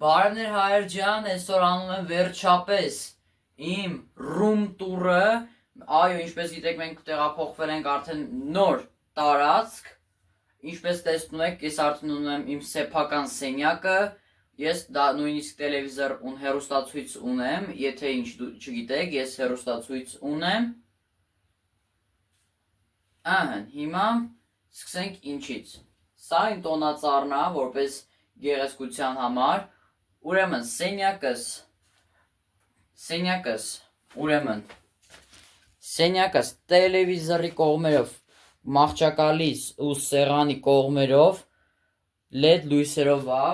Բարևներ հայեր ջան, այսօր անում եմ վերջապես իմ room tour-ը, այո, ինչպես գիտեք, մենք տեղափոխվել ենք արդեն նոր տարածք, ինչպես տեսնում եք, ես արդեն ունեմ իմ սեփական սենյակը, ես նույնիսկ տելևիզոր հեռուստացույց ունեմ, եթե ինչ չգիտեք, ես հեռուստացույց ունեմ, հիմա սկսենք ինչից, սա իմ տոնածառն է, որպես գեղեցկության համար, ուրեմն սենյակս տելևիզորի կողմերով մահճակալից ու սեղանի կողմերով LED լույսերով է,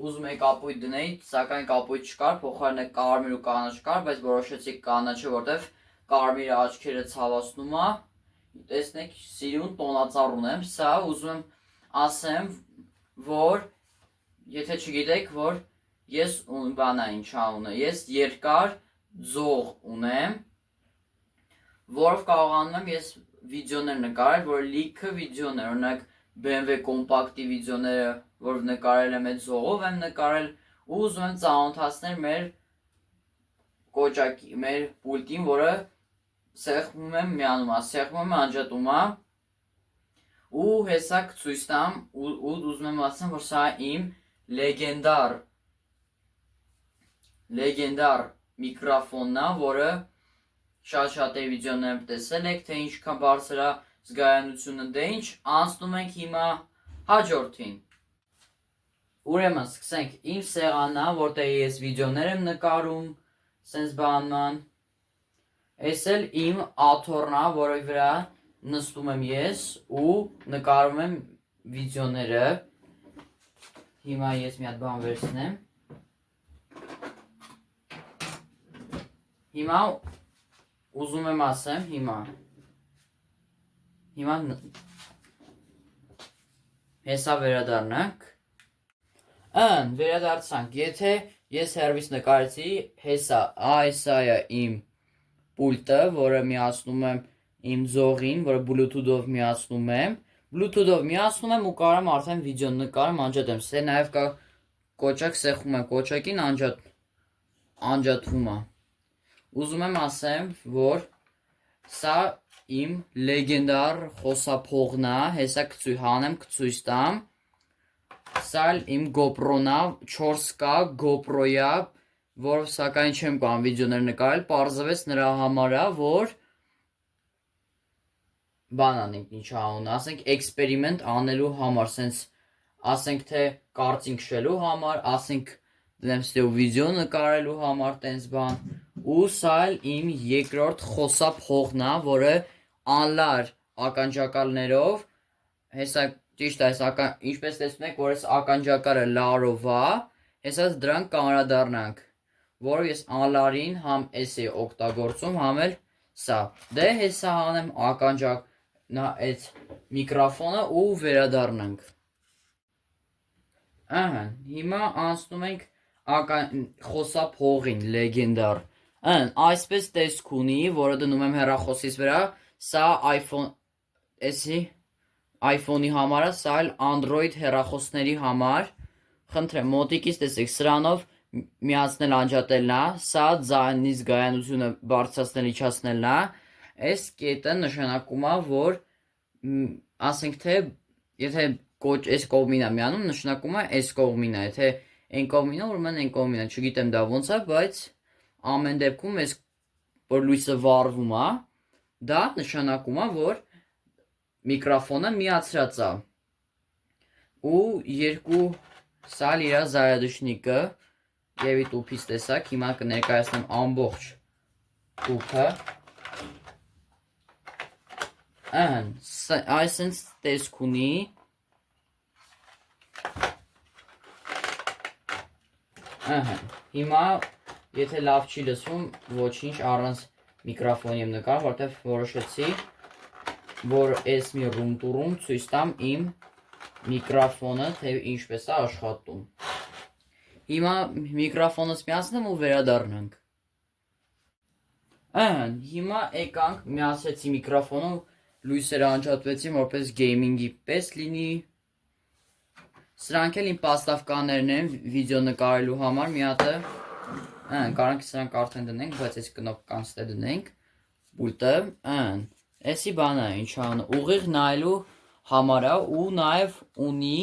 ուզում էի կապույտ դնեի, սակայն կապույտ չկար, փոխարենը կարմիր ու կանաչ կար, բայց որոշեցի կանաչը, որտեվ կարմիրը աչքերը ցավացնում է, տեսնեք, սիրուն տոնածառ ունեմ, սա ուզում եմ ասեմ, որ եթե չգիտեք, որ ես ես երկար ձող ունեմ, որով կարողանում եմ ես վիդեոներ նկարել, որ լիքը վիդեոներ, օրինակ BMW կոմպակտի վիդեոները, որ նկարել եմ այդ ձողով եմ նկարել ու ուզում եմ ծանոթացնել մեր կոճակի, մեր պուլտին, որը սեղմում եմ միանում է, սեղմում եմ անջատում է ու հեսա կցույց տամ ու ուզում եմ ասեմ, որ սա իմ լեգենդար միկրոֆոնն է, որը շատ վիդեոներում տեսել եք, թե ինչքան բարձր է զգայունությունը, դե ինչ, անցնում ենք հիմա հաջորդին։ Ուրեմն սկսենք, իմ սեղանն է, որտեղ ես վիդեոներ եմ նկարում, սենց բանման, այս էլ իմ աթոռն է, որի վրա նստում եմ ես ու նկարում եմ վիդեոները, հիմա ես մի հատ բան վերցնեմ, հիմա ուզում եմ ասեմ, հիմա հեսա վերադառնանք, վերադարձանք, եթե ես հեռվից նկարեցի, հեսա, այսա է իմ պուլտը, որը միացնում եմ իմ ձողին, որը բլութութով միացնում եմ ու կարող եմ արդեն վիդեո նկարեմ, անջատեմ, սե նաև կա կոճակ, սեղմում եմ կոճակին, անջատվում է, ուզում եմ ասեմ, որ սա իմ լեգենդար խոսափողն է, հեսա հանեմ կցույց տամ, սա իմ GoPro-ն է, 4K GoPro-յա, որով սակայն չեմ կարող վիդեոներ նկարել, պարզվեց նրա համար է, որ բան անենք ինչ անուն, ասենք էքսպերիմենտ անելու համար, սենց ասենք թե կարծինք շելու համար, ասենք դնեմ ստեղ վիդեո նկարելու համար, տենց բան, ու սա էլ իմ երկրորդ խոսափողն է, որը անլար ականջակալներով, հեսա ճիշտ է, ինչպես տեսնում եք, որ ես ականջակալը լարով է, հեսա դրանք կանրադառնանք, որը ես անլարին համ ես էի օգտագործում, համ էլ սա, դե հեսա հանեմ այդ միկրոֆոնը ու վերադառնանք, հիմա անցնում ենք խոսափողին, լեգենդար, այսպես տեսք ունի, որը դնում եմ հեռախոսից վրա, սա iPhone-ի համար է, սա էլ Android հեռախոսների համար, խնդրեմ, մոտիկից տեսեք, սրանով միացնել անջատելն է, սա ձայնի զգայունությունը բարձրացնել իջացնելն է, այս կետը նշանակում է, որ ասենք թե եթե այս կողմին է միանում, նշանակում է այս կողմին է, եթե այն կողմին է, ուրեմն այն կողմին է, չգիտեմ դա ոնց է, բայց ամեն դեպքում այս որ լույսը վառվում է, դա նշանակում է, որ միկրոֆոնը միացրած է ու երկու սա իրա զայադուշնիկը եւ տուփից տեսակ, հիմա կներկայացնեմ ամբողջ տուփը, այսենց տեսք ունի, հիմա եթե լավ չի լսվում, ոչինչ առանց միկրոֆոնի եմ նկար, որտեղ որոշեցի, որ այս մի room tour-ում ցույց տամ իմ միկրոֆոնը, թե ինչպես է աշխատում։ Հիմա միկրոֆոնս միացնեմ ու վերադառնանք։ Հիմա եկանք, միացրեցի միկրոֆոնը, լույսերը անջատվեցին, որպես գեյմինգի պես լինի, Սրանք էլ իմ պաստավկաներն են վիդեո նկարելու համար մի հատը կարանք սրանք արդեն դնենք, բայց այս կնոպկան ստե դնենք պուլտը էսի բանը ինչ ան ուղիղ նայելու համար է ու նաև ունի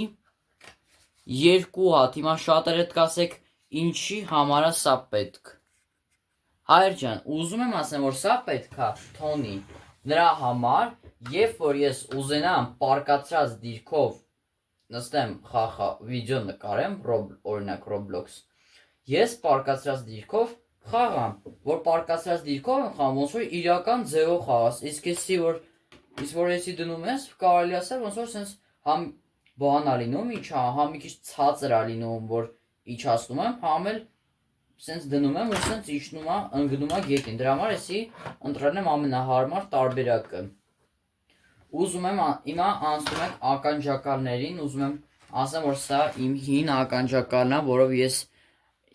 երկու հատ հիմա շատերը կասեք ինչի համար է սա պետք հայր ջան ուզում եմ ասեմ որ սա պետք է թոնի նրա համար երբ որ ես ուզենամ պարկացրած դիրքով նստեմ վիդեո նկարեմ օրինակ Roblox ես պարկացրած դիրքով խաղամ, որ պարկացրած դիրքով եմ խաղամ, ոնց որ իրական ձևով խաղաս, իսկ որ եսի դնում ես, կարելի ասել, ոնց որ սենց համ բան ա լինում, համ մի քիչ ցածր ա լինում, որ իջացնում եմ, համ էլ սենց դնում եմ ու սենց իջնում ա, ընկնում ա գետին, դրա համար եսի ընտրել եմ ամենահարմար տարբերակը։ Ուզում եմ հիմա անցնում ենք ականջակալներին, ուզում եմ ասեմ, որ սա իմ հին ականջակալն է, որով ես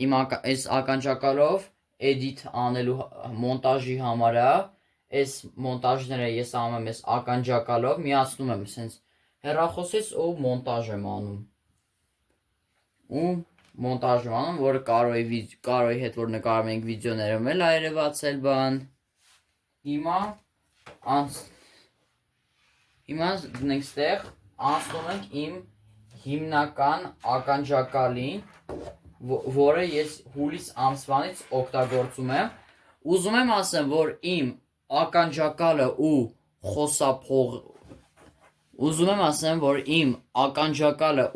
իմ այս ականջակալով edit անելու մոնտաժի համար է, այս մոնտաժները ես անում եմ այս ականջակալով, միացնում եմ սենց հեռախոսից ու մոնտաժ եմ անում։ Ու մոնտաժ եմ անում, որը կարոյի հետ որ նկարում ենք վիդեոներում էլ այրևացել բան։ Հիմա դնենք ստեղ, անցնում ենք իմ հիմնական ականջակալին, որը ես հուլիս ամսվանից օգտագործում եմ, ուզում եմ ասեմ, որ իմ ականջակալը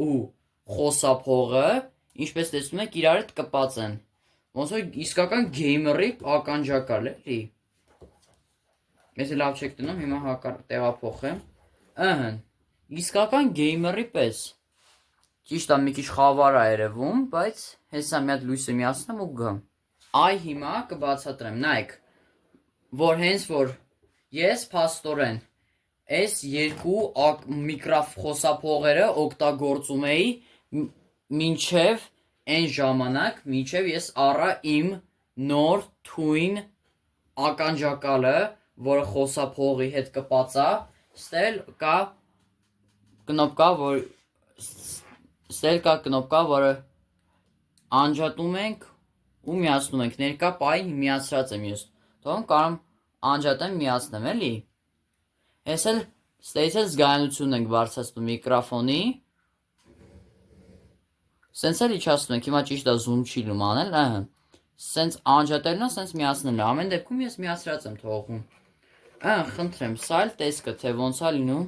ու խոսափողը, ինչպես տեսնում եք, իրար հետ կպած են, ոնց որ իսկական գեյմերի ականջակալ էլի, ես լավ չեք տնում, հիմա տեղափոխեմ, իսկական գեյմերի պես, ճիշտ է մի քիչ խավար է երևում, բայց հեսա մի հատ լույսը միացնեմ ու գամ։ Այ հիմա կբացատրեմ, նայեք, որ հենց որ ես փաստորեն այս երկու միկրոխոսափողերը օգտագործում էի մինչև այն ժամանակ, մինչև ես առա իմ նոր թույն ականջակալը, որը խոսափողի հետ կպած է, ստել կա կնոպկա, որը անջատում ենք ու միացնում ենք, ներկա պահին միացրած եմ ես, թողում կարամ անջատեմ միացնեմ էլի, ես էլ ստեից էլ զգայունություն ենք բարձրացնում միկրոֆոնի, սենց էլ իջացնում ենք, հիմա ճիշտ է զում չի լում անել, սենց անջատելն է, սենց միացնելն է, ամեն դեպքում ես միացրած եմ թողում, խնդրեմ, սա էլ տեսքը, թե ոնց է լինում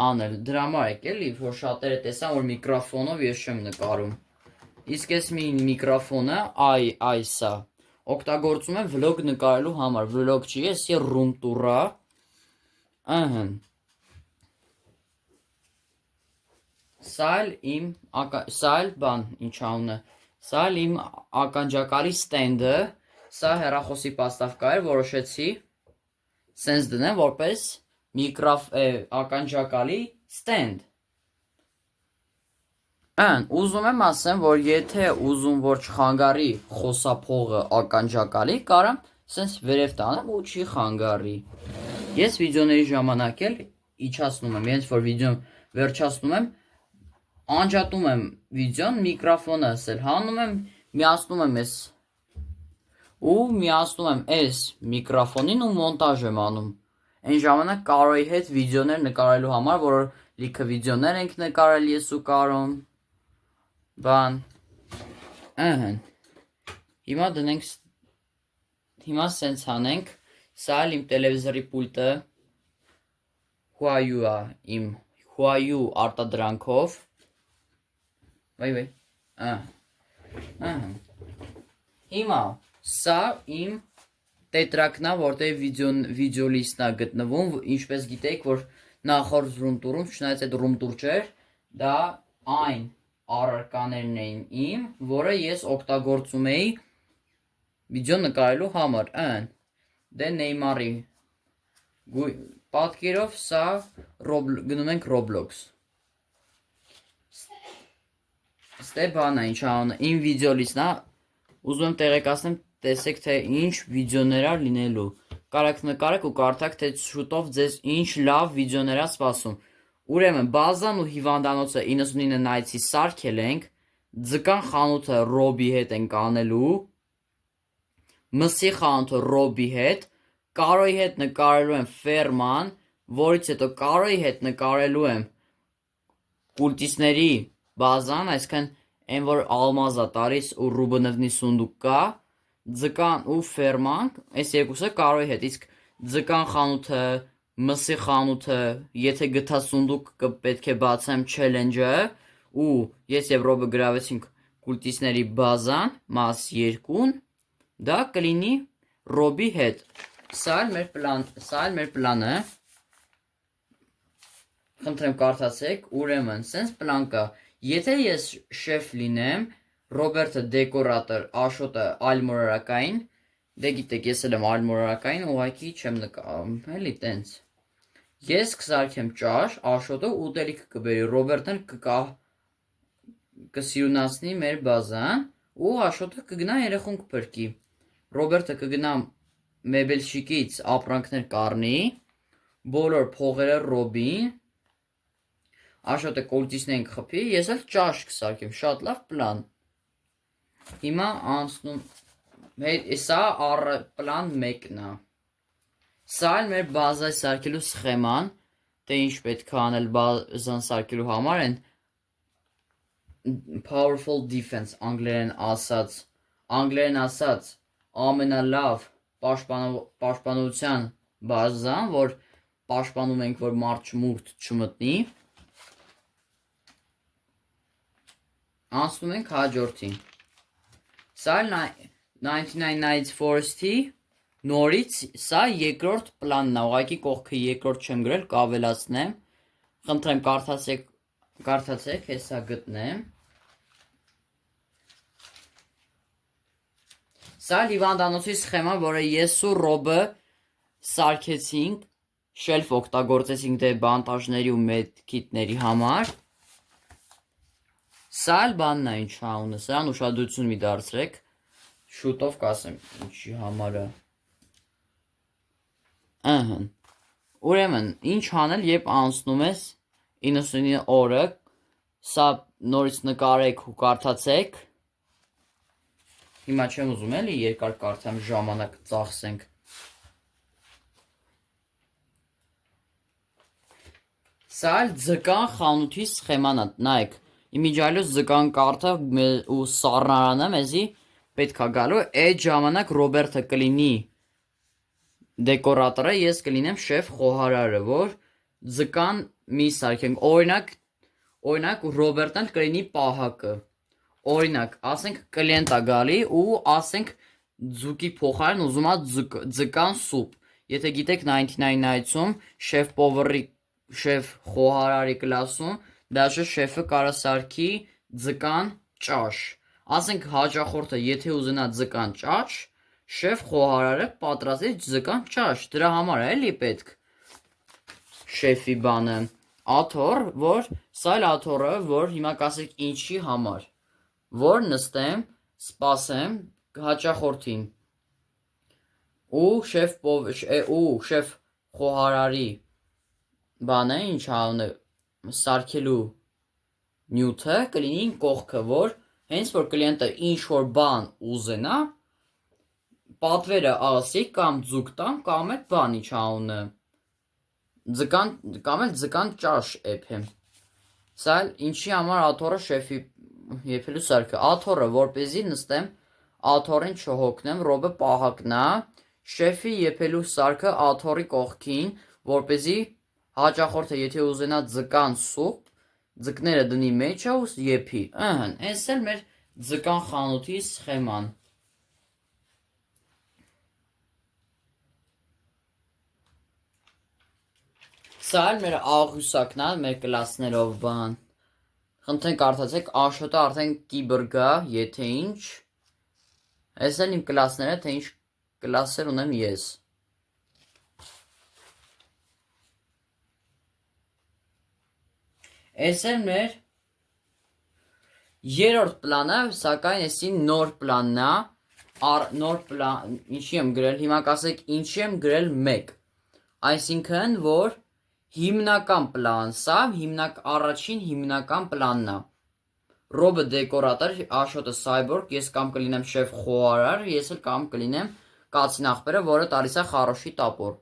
անել, դրա համար եք էլի, որ շատերը տեսան, որ միկրոֆոնով ես չեմ նկարում, իսկ ես մի միկրոֆոնը, այսա, օգտագործում եմ վլոգ նկարելու համար, վլոգ չի, ես ռում տուրա, սա էլ բան, ինչ անունը, սա էլ իմ ականջակալի ստենդը, սա հեռախոսի պաստավկա էր, որոշեցի, սենց դնեմ, որպես ականջակալի ստենդ, ուզում եմ ասեմ, որ եթե ուզում որ չխանգարի խոսափողը ականջակալի, կարամ սենց վերև տանեմ ու չի խանգարի, ես վիդեոների ժամանակ էլ իջացնում եմ, հենց որ վիդեոն վերջացնում եմ, անջատում եմ վիդեոն, միկրոֆոնը ասել, հանում եմ, միացնում եմ այս միկրոֆոնին ու մոնտաժ եմ անում, այն ժամանակ կարոյի հետ վիդեոներ նկարելու համար, որ լիքը վիդեոներ ենք նկարել ես ու կարոն, բան, հիմա սենց հանենք, սա էլ իմ տելևիզորի պուլտը, իմ Huawei արտադրանքով, հիմա սա իմ տետրակն է, որտեղ վիդեո լիստն է գտնվում, ինչպես գիտեք, որ նախորդ ռումտուրում, չնայած այդ ռումտուր չէր, դա այն առարկաներն էին իմ, որը ես օգտագործում էի վիդեո նկարելու համար, դե Նեյմարի պատկերով սա գնում ենք Roblox, ստե բան է, ինչ անունը, իմ վիդեո լիստն է, ուզում եմ տեղեկացնեմ, տեսեք, թե ինչ վիդեոներ ա լինելու, կարաք նկարեք ու կարդաք, թե շուտով ձեզ ինչ լավ վիդեոներ ա սպասում, Ուրեմն բազան ու հիվանդանոցը 99 նայցի սարքել ենք, ձկան խանութը Ռոբի հետ ենք անելու, մսի խանութը Ռոբի հետ, Կարոյի հետ նկարելու եմ ֆերման, որից հետո Կարոյի հետ նկարելու եմ կուլտիստների բազան, այսինքն այն որ ալմազա տարիս ու Ռուբնովնի սունդուկ կա, ձկան ու ֆերման, այս երկուսը Կարոյի հետ, իսկ ձկան խանութը, մսի խանութը, եթե գտա սունդուկ պետք է բացեմ չելենջը, ու ես եւ Ռոբը գրավեցինք կուլտիստների բազան, մաս 2-ն, դա կլինի Ռոբի հետ։ Սա էլ մեր պլանը, խնդրեմ կարդացեք, ուրեմն, սենց պլան կա, եթե ես շեֆ լինեմ, Ռոբերտը դեկորատոր, Աշոտը այլմոլորակային, դե գիտեք, ես էլ եմ այլմոլորակային, ուղղակի չեմ նկարում, էլի տենց։ Ես կսարքեմ ճաշ, Աշոտը ուտելիք կբերի, Ռոբերտն կսիրունացնի մեր բազան, ու Աշոտը կգնա երեխուն կփրկի։ Ռոբերտը կգնա մեբելշիկից ապրանքներ կառնի, բոլոր փողերը Ռոբին, Աշոտը կոլտիսներին կխփի, ես էլ ճաշ կսարքեմ, շատ լավ պլան։ Հիմա անցնում, սա պլան 1-ն է։ Սա էլ մեր բազայի սարքելու սխեման, թե ինչ պետք է անել բազան սարքելու համար են powerful defense անգլերեն ասած ամենալավ պաշտպանության բազան, որ պաշտպանում ենք, որ մարդ չմուրդ չմտնի։ Անցնում ենք հաջորդին։ Սա 99 Nights Forest-ի նորից, սա երկրորդ պլանն է, ուղղակի կողքը երկրորդ չեմ գրել, կավելացնեմ, խնդրեմ կարդացեք, հեսա գտնեմ։ Սա հիվանդանոցի սխեմա, որը ես ու Ռոբը սարքեցինք, շելֆ օգտագործեցինք դե բանտաժների ու մեդքիտների համար։ Սա էլ բանն է ինչ անունը, սրան ուշադրություն մի դարձրեք, շուտով կասեմ ինչի համար է։ Ըհն։ Ուրեմն, ինչ անել, երբ անցնում ես 99 օրը, սա նորից նկարեք ու կարդացեք։ Հիմա չեմ ուզում էլի երկար կարդամ, ժամանակ ծախսենք։ Սա էլ ձկան խանութի սխեման է, նայեք, իմիջայլոց ձկան կարդը ու սառնարանը մեզի պետք է գալու, այդ ժամանակ Ռոբերտը կլինի դեկորատորը, ես կլինեմ շեֆ խոհարարը, որ ձկան մի սարքենք, օրինակ Ռոբերտն կլինի պահակը, օրինակ, ասենք կլիենտ է գալի ու ասենք ձուկի փոխարեն ուզում է ձկան սուպ, եթե գիտեք 99 Nights-ում շեֆ խոհարարի կլասում, դաշը շեֆը կարա սարքի ձկան ճաշ, ասենք հաճախորդը եթե ուզենա ձկան ճաշ, շեֆ խոհարարը պատրաստի ձկան ճաշ, դրա համար է էլի պետք շեֆի բանը, աթոռ, որ սա էլ աթոռը, որ հիմա կասեք ինչի համար, որ նստեմ, սպասեմ հաճախորդին ու շեֆ խոհարարի բանը ինչ անունը սարքելու նյութը կլինի կողքը, որ հենց որ կլիենտը ինչ որ բան ուզենա, պատվերը ասի կամ ձուկ տամ կամ էլ բան ինչ անունը կամ էլ ձկան ճաշ էփեմ։ Սա էլ ինչի համար աթոռը շեֆի եփելու սարքը, աթոռը որպեսզի նստեմ, աթոռին չհոգնեմ, Ռոբը պահակնա, շեֆի եփելու սարքը աթոռի կողքին, որպեսզի հաճախորդը եթե ուզենա ձկան սուպ, ձկները դնի մեջը ու եփի, ըհն, այս էլ մեր ձկան խանութի սխեման։ Սա էլ մեր աղյուսակն է, մեր կլասներով բան։ Խնդրեմ կարդացեք, Աշոտը արդեն կիբրգ է, եթե ինչ, այս էլ իմ կլասները, թե ինչ կլասեր ունեմ ես։ Այս էլ մեր երրորդ պլանը, սակայն էսի նոր պլանն է, նոր ինչի եմ գրել, հիմա կասեք ինչի եմ գրել 1, այսինքն որ հիմնական պլան, սա առաջին հիմնական պլանն է։ Ռոբը դեկորատոր, Աշոտը սայբորգ, ես կամ կլինեմ շեֆ խոհարար, ես էլ կամ կլինեմ կացին աղբերը, որը տալիս է խարոշի տապոր։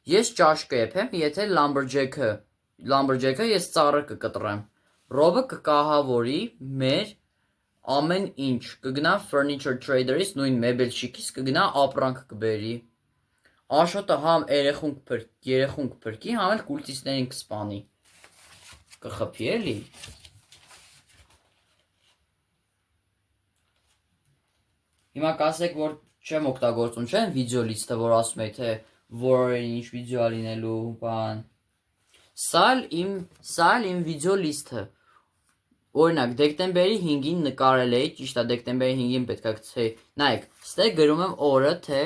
Ես ճաշ կեփեմ, եթե լամբրջեքը ես ծառը կկտրեմ։ Ռոբը կկահավորի մեր ամեն ինչ, կգնա furniture trader-ից, նույն մեբելշիկից, կգնա ապրանք կբերի։ Աշոտը համ երեխուն կփրկի, համ էլ կուլտիստներին կսպանի։ Կխփի էլի։ Հիմա կասեք, որ չեմ օգտագործում, չէ՞, վիդեո լիստը, որ ասում եք, թե որին ինչ վիդեո լինելու բան։ Սա էլ իմ վիդեո լիստը։ Օրինակ, դեկտեմբերի 5-ին նկարել էի, ճիշտ է, դեկտեմբերի 5-ին պետք է գցեի։ Նայեք, ստե գրում եմ օրը, թե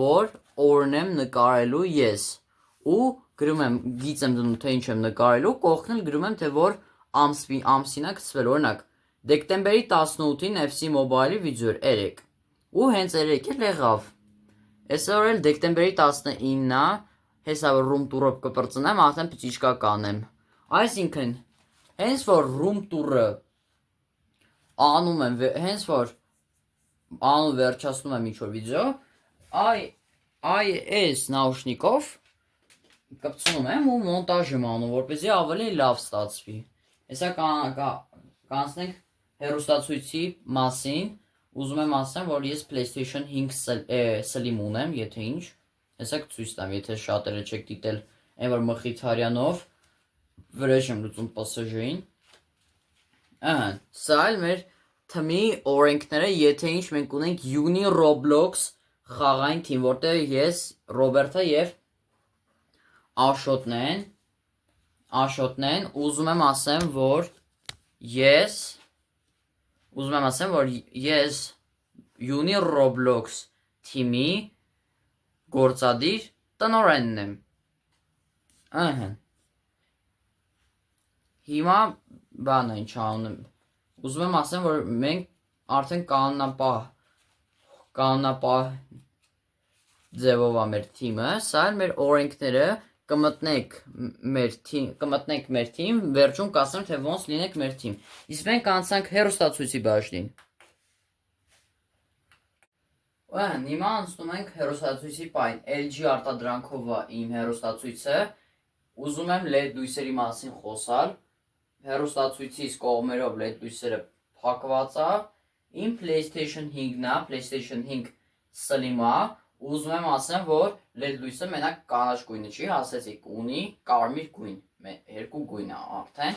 որ օրն եմ նկարելու ես։ Ու գրում եմ, գիծ եմ դնում, թե ինչ եմ նկարելու, կողքն էլ գրում եմ, թե որ ամսին է գցվել։ Օրինակ, դեկտեմբերի 18-ին FC Mobile-ի վիդեո էր 3։ Ու հենց 3 էլ եղավ։ Այսօր էլ դեկտեմբերի 19-ն է, հեսա որ room tour-ը կպրծնեմ, արդեն պիծիչկա կանեմ։ Այսինքն, հենց որ room tour-ը անում եմ, հենց որ անում վերջացնում եմ ինչ-որ վիդեո, այս նաուշնիկով կպցնում եմ ու մոնտաժ եմ անում, որպեսզի ավելի լավ ստացվի։ Հեսա կանցնենք հեռուստացույցի մասին, ուզում եմ ասեմ, որ ես PlayStation 5 Slim ունեմ, եթե ինչ, հեսա կցույց տամ, եթե շատերը չեք դիտել, այն որ Մխիթարյանով վրեժ եմ լուծում PSG-ին։ Սա էլ մեր թմի օրենքները, եթե ինչ մենք ունենք Uni Roblox խաղային թիմ, որտեղ ես, Ռոբերտը եւ Աշոտն են, ուզում եմ ասեմ, որ ես Uni Roblox թիմի գործադիր տնօրենն եմ։ Հիմա բանը ինչ անում եմ։ Ուզում եմ ասեմ, որ մենք արդեն կանոնապահ ձևով է մեր թիմը, սա էլ մեր օրենքները, կմտնեք մեր թիմ, վերջում կասեմ, թե ոնց լինեք մեր թիմ։ Իսկ մենք անցանք հեռուստացույցի բաժնին։ Հիմա անցնում ենք հեռուստացույցի պայն, LG արտադրանքով է իմ հեռուստացույցը, ուզում եմ LED լույսերի մասին խոսալ, հեռուստացույցից կողմերով LED լույսերը փակված է, իմ PlayStation 5-ն է, PlayStation 5 Slim-ը, ուզում եմ ասեմ, որ LED լույսը մենակ կանաչ գույնը չի, ասեցիք, ունի կարմիր գույն, երկու գույն է արդեն,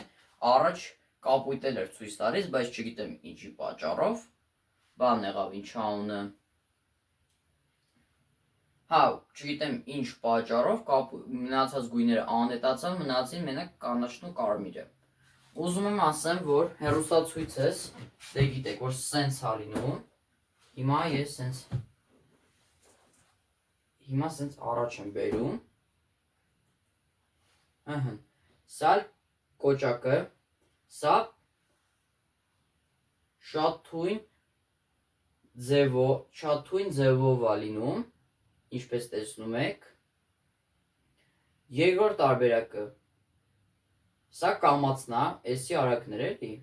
առաջ կապույտել էր ցույց տալիս, բայց չգիտեմ ինչի պատճառով, բան եղավ ինչ անունը, չգիտեմ ինչ պատճառով, մնացած գույները անհետացան, մնացին մենակ կանաչն ու կարմիրը։ Ուզում եմ ասեմ, որ հեռուստացույցս, դե գիտեք, որ սենց է լինում, հիմա սենց առաջ եմ բերում, սա կոճակը, սա շատ թույն ձևով է լինում, ինչպես տեսնում եք, երկրորդ տարբերակը, սա կամացն է, էսի արագներ էլի,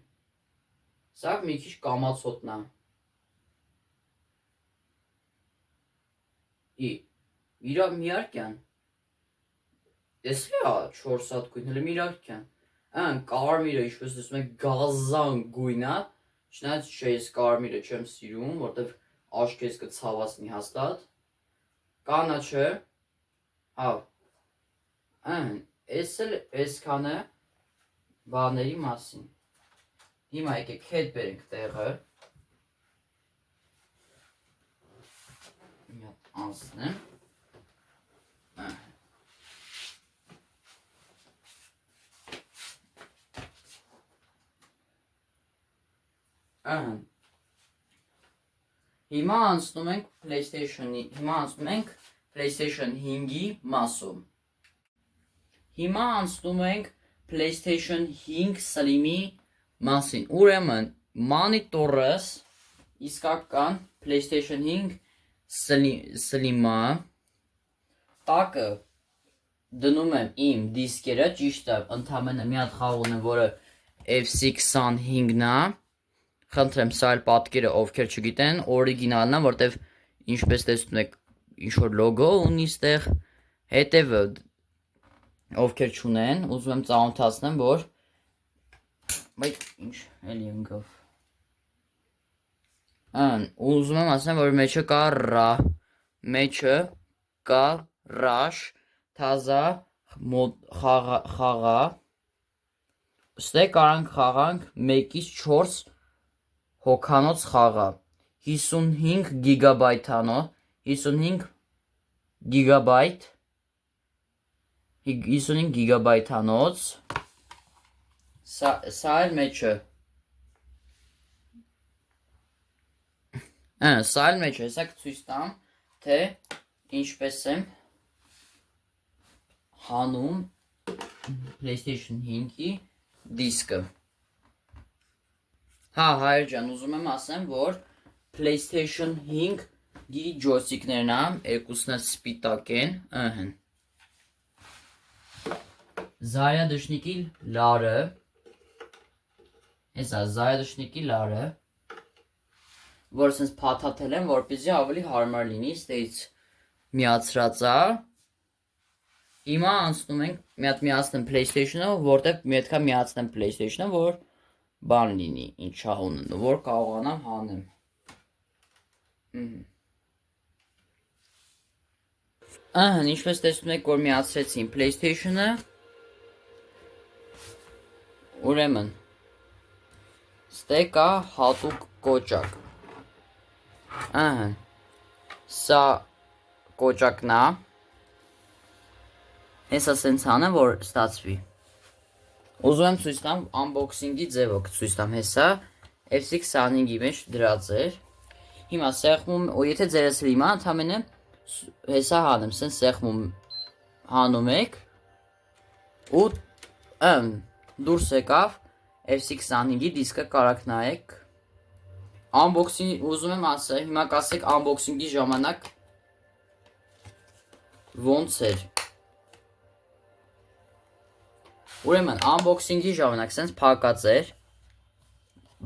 սա մի քիչ կամացոտն է, Միրարկյան, էսի է 4 հատ գույն, հլը Միրարկյան, կարմիրը ինչպես տեսնում եք գազան գույն է, չնայած ես կարմիրը չեմ սիրում, որտև աչքերս կցավացնի հաստատ, կանաչը, էս էլ էսքանը բաների մասին, հիմա եկեք հետ բերենք տեղը, մի հատ անցնեմ, հիմա անցնում ենք PlayStation 5-ի մասում, հիմա անցնում ենք PlayStation 5 Slim-ի մասին, ուրեմն մանիտորս իսկական PlayStation 5 Slim-ը, տակը դնում եմ իմ դիսկերը, ճիշտ է, ընդամենը մի հատ խաղ ունեմ, որը FC25-ն է։ Խնդրեմ, սա էլ պատկերը ովքեր չգիտեն, օրիգինալն է, որտեվ ինչպես տեսնում եք, ինչ որ լոգո ունի ստեղ, հետևը ովքեր չունեն, ուզում եմ ծանոթացնեմ, որ բայց ինչ էլի ընկավ։ Ուզում եմ ասեմ, որ մեջը կա ռաշ, թազա խաղա, ստե կարանք խաղանք 1-ից 4 հոգանոց խաղա, 55 գիգաբայթանո, 55 գիգաբայթանոց, սա էլ մեջը, սա էլ մեջը, հեսա կցույց տամ, թե ինչպես եմ հանում PlayStation 5-ի դիսկը։ Հա, հայր ջան, ուզում եմ ասեմ, որ PlayStation 5-ի ջոյստիկներն ամ, երկուսն էլ սպիտակ են, Զարյադշնիկի լարը, հեսա, զարյադշնիկի լարը, որ սենց փաթաթել եմ, որպեսզի ավելի հարմար լինի, ստեից միացրած է, հիմա անցնում ենք, մի հատ միացնեմ PlayStation-ը, որտև մի հատկա միացնեմ PlayStation-ը, որ բան լինի, ինչ հաղունն, որ կարողանամ հանեմ։ Ինչպես տեսնում եք, որ միացրեցին PlayStation-ը, ուրեմն, ստե կա հատուկ կոճակ, սա կոճակն է, հեսա սենց հանեմ, որ ստացվի, ուզում եմ ցույց տամ unboxing-ի ձևով ցույց տամ, հեսա FC25-ի մեջ դրած էր, հիմա սեղմում, եթե ձերս լիմա, ընդամենը հեսա հանեմ, սենց սեղմում հանում եք, ու դուրս եկավ FC25-ի դիսկը կարաք նայեք, unboxing, ուզում եմ ասել, հիմա կասեք unboxing-ի ժամանակ ոնց էր, ուրեմն unboxing-ի ժամանակ սենց փակած էր,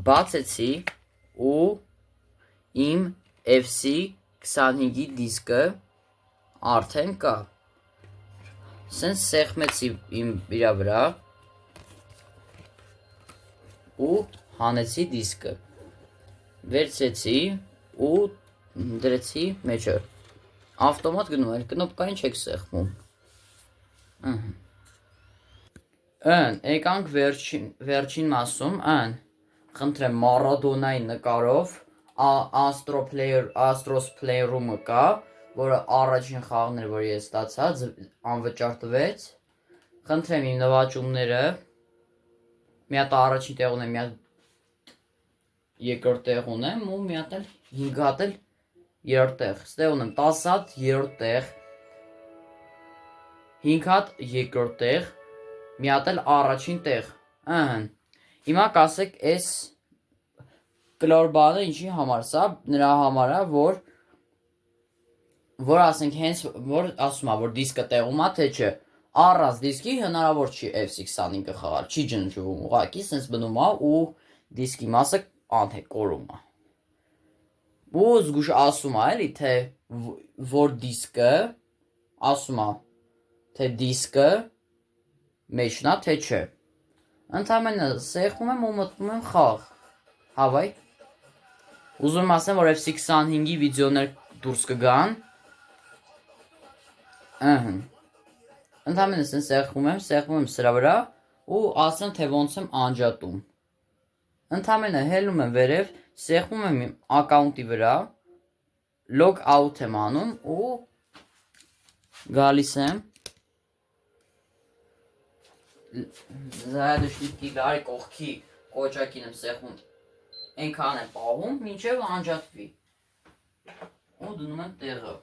բացեցի ու իմ FC25-ի դիսկը արդեն կա, սենց սեղմեցի իմ իրա վրա ու հանեցի դիսկը, վերցեցի ու դրեցի մեջը, ավտոմատ գնում էլ, կնոպկային չեք սեղմում, եկանք վերջին մասում, խնդրեմ Մարադոնայի նկարով, Astros Playroom-ը կա, որը առաջին խաղն էր, որ ես ստացա, անվճար տվեց, խնդրեմ իմ նվաճումները, մի հատ առաջին տեղ ունեմ, մի հատ երկրորդ տեղ ունեմ, ու մի հատ էլ 5 հատ էլ երրորդ տեղ, ստեղ ունեմ 10 հատ երրորդ տեղ, 5 հատ երկրորդ տեղ, մի հատ էլ առաջին տեղ, հիմա կասեք այս կլոր բանը ինչի համար, սա նրա համար է, որ ասենք հենց, որ ասում է, որ դիսկը տեղում է, թե չէ, առանց դիսկի հնարավոր չի FC25-ը խաղալ, չի ջնջվում, ուղղակի սենց բնում է ու դիսկի մասը անթեկորում է, ու զգուշ ասում է էլի, թե որ դիսկը, ասում է, թե դիսկը մեջն է, թե չէ, ընդամենը սեղմում եմ ու մտնում եմ խաղ, հավայ, ուզում եմ ասեմ, որ FC25-ի վիդեոներ դուրս կգան, ընդամենը սեն սեղմում եմ սրա վրա ու ասեմ, թե ոնց եմ անջատում, ընդամենը հելում եմ վերև, սեղմում եմ իմ ակաունտի վրա, log out եմ անում ու գալիս եմ, զայադշնիկի լարի կողքի կոճակին եմ սեղմում, ենքան եմ պահում, մինչև անջատվի, ու դնում եմ տեղը,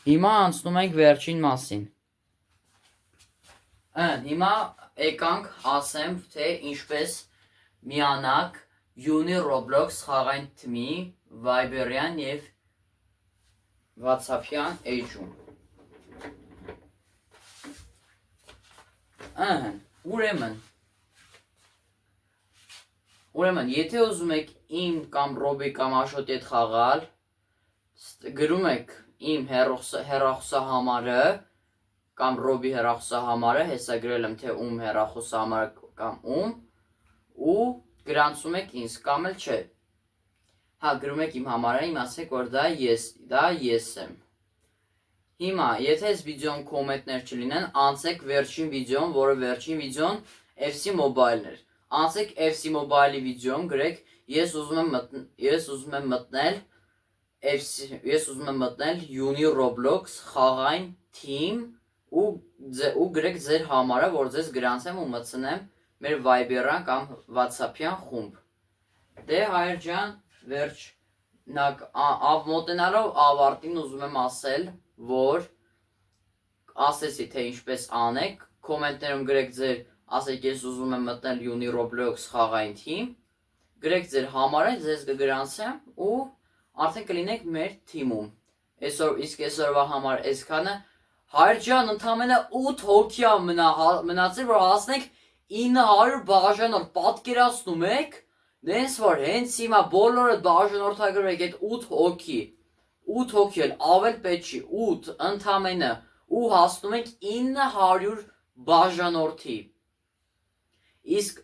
հիմա անցնում ենք վերջին մասին, հիմա եկանք ասեմ, թե ինչպես միանակ Յունի Roblox խաղային թմի Viber-յան եւ WhatsApp-յան էջում։ Ուրեմն, եթե ուզում եք իմ կամ Ռոբի կամ Աշոտի հետ խաղալ, գրում եք իմ հեռախոսահամարը կամ Ռոբի հեռախոսահամարը, հեսա գրել եմ թե ում հեռախոսահամարը կամ ում, ու գրանցում եք ինձ կամ էլ չէ։ Հա, գրում եք իմ համարը, իմ ասեք, որ դա ես եմ։ Հիմա, եթե այս վիդեոն կոմենտներ չլինեն, անցեք վերջին վիդեոն, որը վերջին վիդեոն FC Mobile-ն էր։ Անցեք FC Mobile-ի վիդեոն, գրեք, ես ուզում եմ մտնել Uni Roblox խաղային թիմ ու գրեք ձեր համարը, որ ձեզ գրանցեմ ու մտցնեմ մեր Viber-յան կամ WhatsApp-յան խումբ։ Դե հայր ջան, մոտենալով ավարտին ուզում եմ ասել, որ ասեցի թե ինչպես անեք, կոմենտներում գրեք ձեր, ասեք ես ուզում եմ մտնել Uni Roblox խաղային թիմ, գրեք ձեր համարը, ձեզ կգրանցեմ ու արդեն կլինեք մեր թիմում։ Իսկ այսօրվա համար այսքանը, հայր ջան, ընդամենը 8 հոգի մնացել, որ հասնենք 900 բաժանորդ, պատկերացնում եք, դենց որ հենց հիմա բոլորը բաժանորդագրվեք այդ 8 հոգի, 8 հոգի էլ ավել պետք չի, 8 ընդամենը ու հասնում ենք 900 բաժանորդի։ Իսկ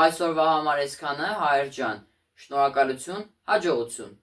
այսօրվա համար այսքանը, հայր ջան, շնորհակալություն, հաջողություն։